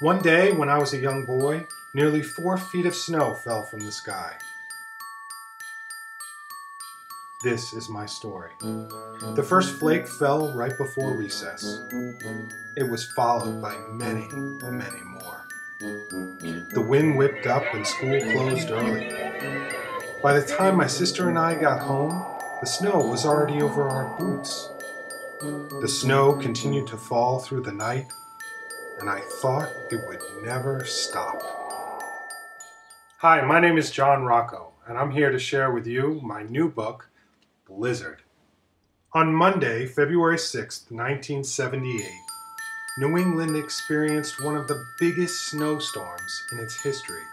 One day, when I was a young boy, nearly 4 feet of snow fell from the sky. This is my story. The first flake fell right before recess. It was followed by many, many more. The wind whipped up and school closed early. By the time my sister and I got home, the snow was already over our boots. The snow continued to fall through the night, and I thought it would never stop. Hi, my name is John Rocco, and I'm here to share with you my new book, Blizzard. On Monday, February 6, 1978, New England experienced one of the biggest snowstorms in its history.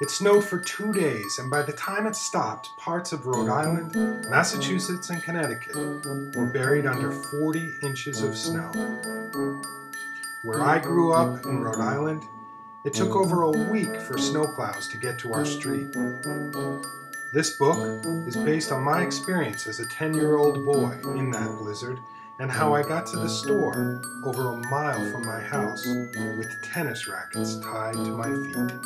It snowed for 2 days, and by the time it stopped, parts of Rhode Island, Massachusetts, and Connecticut were buried under 40 inches of snow. Where I grew up in Rhode Island, it took over a week for snowplows to get to our street. This book is based on my experience as a 10-year-old boy in that blizzard and how I got to the store over a mile from my house with tennis rackets tied to my feet.